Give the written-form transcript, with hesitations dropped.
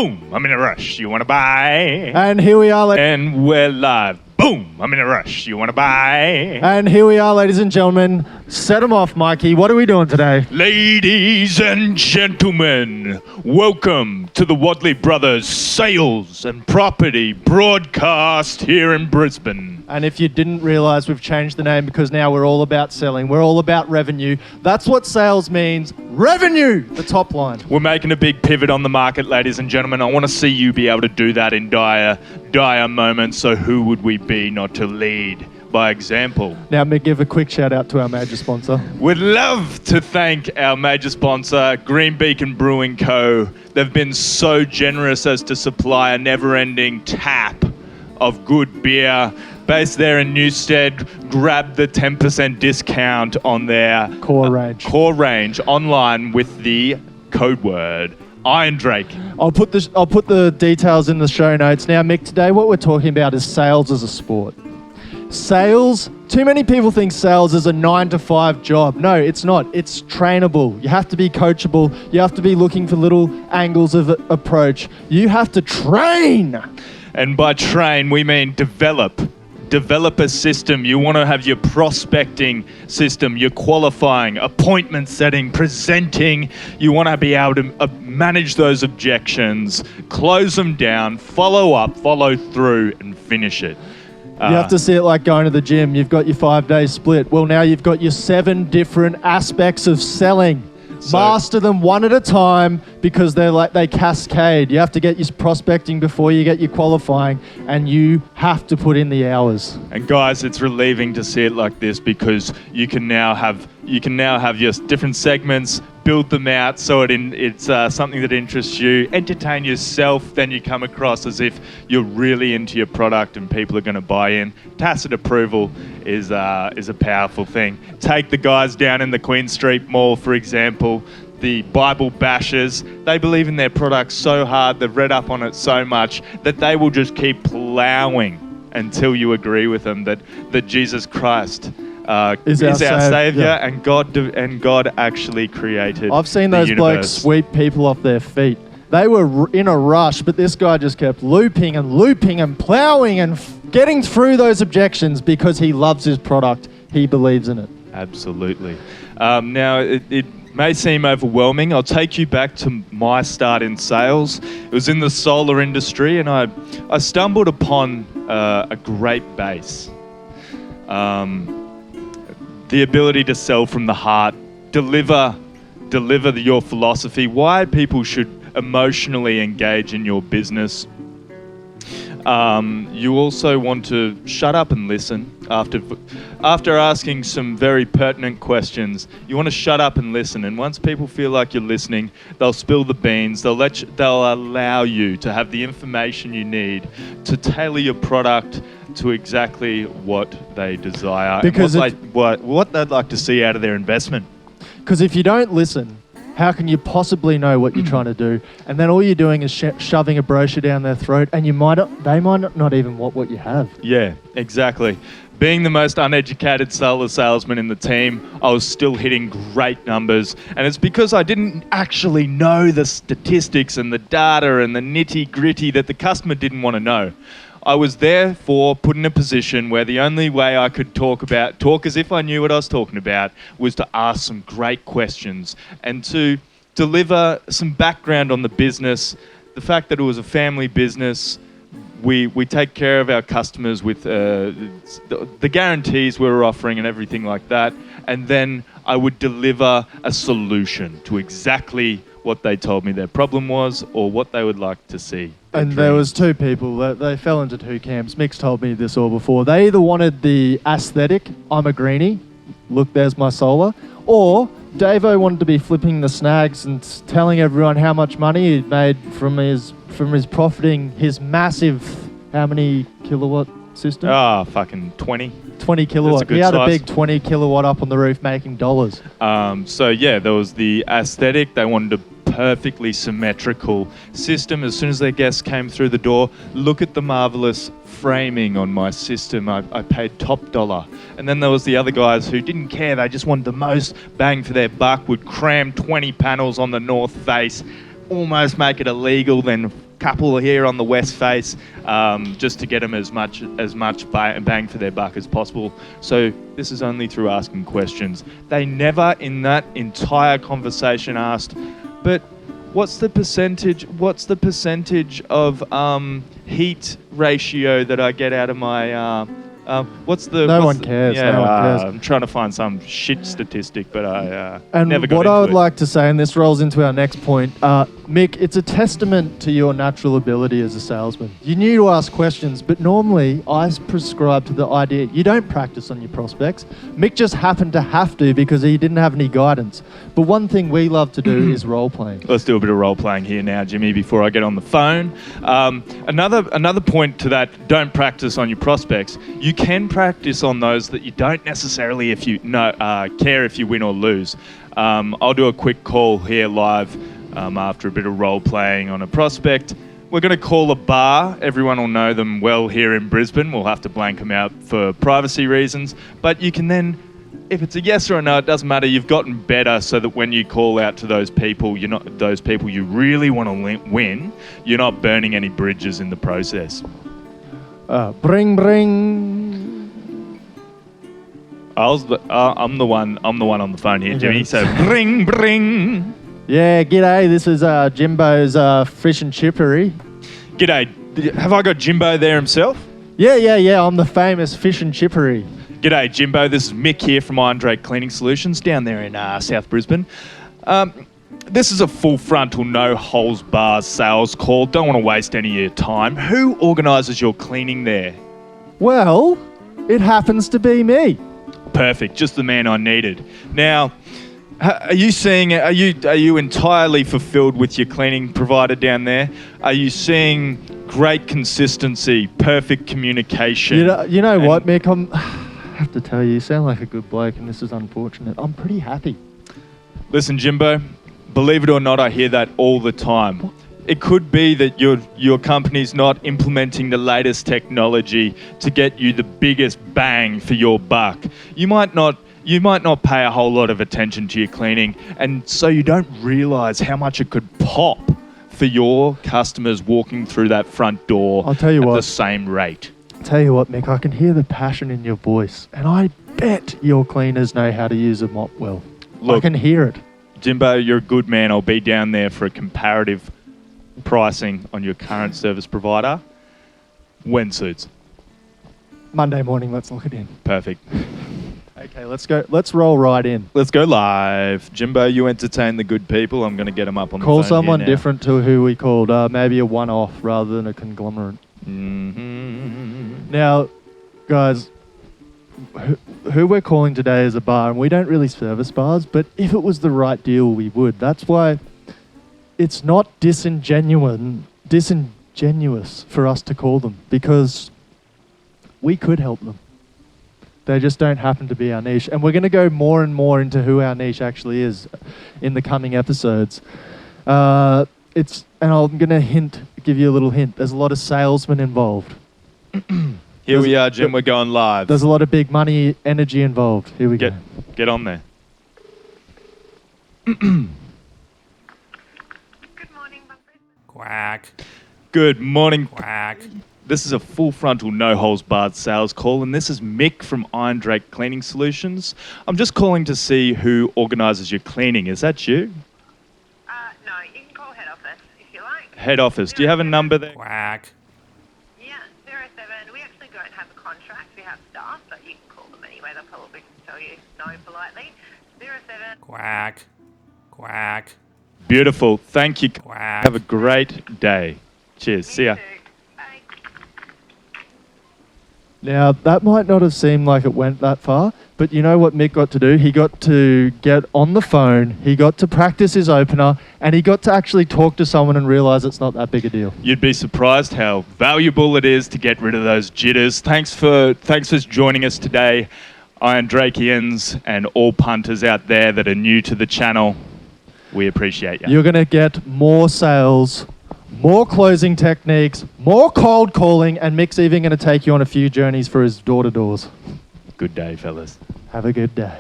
Boom, I'm in a rush. You want to buy? And here we are, And we're live. Boom, I'm in a rush. You want to buy? And here we are, ladies and gentlemen. Set them off, Mikey. What are we doing today? Ladies and gentlemen, welcome to the Wadley Brothers Sales and Property Broadcast here in Brisbane. And if you didn't realise, we've changed the name because now we're all about selling. We're all about revenue. That's what sales means. Revenue, the top line. We're making a big pivot on the market, ladies and gentlemen. I want to see you be able to do that in dire moments. So who would we be not to lead by example? Now, Mick, give a quick shout out to our major sponsor. We'd love to thank our major sponsor, Green Beacon Brewing Co. They've been so generous as to supply a never-ending tap of good beer. Based there in Newstead, grab the 10% discount on their core range online with the code word IronDrake. I'll put the details in the show notes. Now, Mick, today what we're talking about is sales as a sport. Sales, too many people think sales is a 9-to-5 job. No, it's not. It's trainable. You have to be coachable. You have to be looking for little angles of approach. You have to train. And by train, we mean develop a system. You want to have your prospecting system, your qualifying, appointment setting, presenting. You want to be able to manage those objections, close them down, follow up, follow through, and finish it. You have to see it like going to the gym. You've got your 5-day split. Well, now you've got your 7 different aspects of selling. Master them one at a time because they cascade. You have to get your prospecting before you get your qualifying, and you have to put in the hours. And guys, it's relieving to see it like this because you can now have your different segments, build them out so it's something that interests you, entertain yourself, then you come across as if you're really into your product and people are going to buy in. Tacit approval is a powerful thing. Take the guys down in the Queen Street Mall, for example, the Bible bashers. They believe in their product so hard, they've read up on it so much that they will just keep plowing until you agree with them that Jesus Christ is our Saviour, yeah. and God actually created. I've seen those blokes sweep people off their feet. They were in a rush, but this guy just kept looping and ploughing and getting through those objections because he loves his product. He believes in it. Absolutely. Now, it may seem overwhelming. I'll take you back to my start in sales. It was in the solar industry, and I stumbled upon a great base. The ability to sell from the heart, deliver your philosophy, why people should emotionally engage in your business. You also want to shut up and listen after asking some very pertinent questions. You want to shut up and listen, and once people feel like you're listening, they'll spill the beans. They'll allow you to have the information you need to tailor your product to exactly what they desire, because what they'd like to see out of their investment. Because if you don't listen, how can you possibly know what you're trying to do? And then all you're doing is shoving a brochure down their throat, and they might not even want what you have. Yeah, exactly. Being the most uneducated salesman in the team, I was still hitting great numbers. And it's because I didn't actually know the statistics and the data and the nitty-gritty that the customer didn't want to know. I was therefore put in a position where the only way I could talk as if I knew what I was talking about, was to ask some great questions and to deliver some background on the business, the fact that it was a family business. We take care of our customers with the guarantees we were offering and everything like that. And then I would deliver a solution to exactly what they told me their problem was or what they would like to see. And there was 2 people that they fell into 2 camps. Mick's told me this all before. They either wanted the aesthetic, I'm a greenie, look, there's my solar, or Davo wanted to be flipping the snags and telling everyone how much money he'd made from his profiting his massive, how many kilowatt system? Fucking 20. 20 kilowatt. He had a big 20 kilowatt up on the roof making dollars. So yeah, there was the aesthetic. They wanted a perfectly symmetrical system. As soon as their guests came through the door, look at the marvelous framing on my system. I paid top dollar. And then there was the other guys who didn't care. They just wanted the most bang for their buck, would cram 20 panels on the north face, almost make it illegal, then couple here on the west face, just to get them as much bang for their buck as possible. So this is only through asking questions. They never in that entire conversation asked, but what's the percentage of heat ratio that I get out of my No one cares. I'm trying to find some shit statistic, but I never got what into I would it. like to say, and this rolls into our next point, Mick, it's a testament to your natural ability as a salesman. You need to ask questions, but normally I prescribe to the idea you don't practice on your prospects. Mick just happened to have to because he didn't have any guidance. But one thing we love to do is role playing. Let's do a bit of role playing here now, Jimmy, before I get on the phone. Another point to that: don't practice on your prospects. You can practice on those that you don't necessarily care if you win or lose. I'll do a quick call here live after a bit of role playing on a prospect. We're going to call a bar. Everyone will know them well here in Brisbane. We'll have to blank them out for privacy reasons. But you can then, if it's a yes or a no, it doesn't matter. You've gotten better so that when you call out to those people, those people you really want to win, you're not burning any bridges in the process. Bring. I'm the one on the phone here, Jimmy. So bring. Yeah, g'day. This is Jimbo's fish and chippery. G'day. Have I got Jimbo there himself? Yeah. I'm the famous fish and chippery. G'day, Jimbo. This is Mick here from IronDrake's Cleaning Solutions down there in South Brisbane. This is a full frontal, no holes bars sales call. Don't want to waste any of your time. Who organises your cleaning there? Well, it happens to be me. Perfect, just the man I needed. Now, are you entirely fulfilled with your cleaning provider down there? Are you seeing great consistency, perfect communication? You know what, Mick? I have to tell you sound like a good bloke, and this is unfortunate. I'm pretty happy. Listen, Jimbo, believe it or not, I hear that all the time. It could be that your company's not implementing the latest technology to get you the biggest bang for your buck. You might not pay a whole lot of attention to your cleaning, and so you don't realise how much it could pop for your customers walking through that front door I'll tell you at what. the same rate. Tell you what, Mick, I can hear the passion in your voice, and I bet your cleaners know how to use a mop well. Look, I can hear it. Jimbo, you're a good man. I'll be down there for a comparative pricing on your current service provider. When suits. Monday morning, let's look it in. Perfect. Okay, let's go. Let's roll right in. Let's go live. Jimbo, you entertain the good people. I'm going to get them up on the Call phone someone here now. different to who we called. Maybe a one-off rather than a conglomerate. Mm-hmm. Now, guys, who we're calling today is a bar, and we don't really service bars, but if it was the right deal, we would. That's why it's not disingenuous for us to call them, because we could help them. They just don't happen to be our niche. And we're going to go more and more into who our niche actually is in the coming episodes. And I'm going to give you a little hint. There's a lot of salesmen involved. Here we are, Jim. We're going live. There's a lot of big money, energy involved. Here we go. Get on there. Good morning, Bumpers. Quack. Good morning. Quack. This is a full frontal, no holes barred sales call, and this is Mick from IronDrake's Cleaning Solutions. I'm just calling to see who organises your cleaning. Is that you? No, you can call head office if you like. Head office. Do you have a number there? Quack. Yeah, 07. We actually don't have a contract. We have staff, but you can call them anyway. They'll probably tell you no politely. 07. Quack. Quack. Beautiful. Thank you. Quack. Have a great day. Cheers. See ya. You too. Bye. Now, that might not have seemed like it went that far, but you know what Mick got to do? He got to get on the phone, he got to practice his opener, and he got to actually talk to someone and realise it's not that big a deal. You'd be surprised how valuable it is to get rid of those jitters. Thanks for joining us today, IronDrakeans and all punters out there that are new to the channel. We appreciate you. You're going to get more sales, more closing techniques, more cold calling, and Mick's even going to take you on a few journeys for his door-to-doors. Good day, fellas. Have a good day.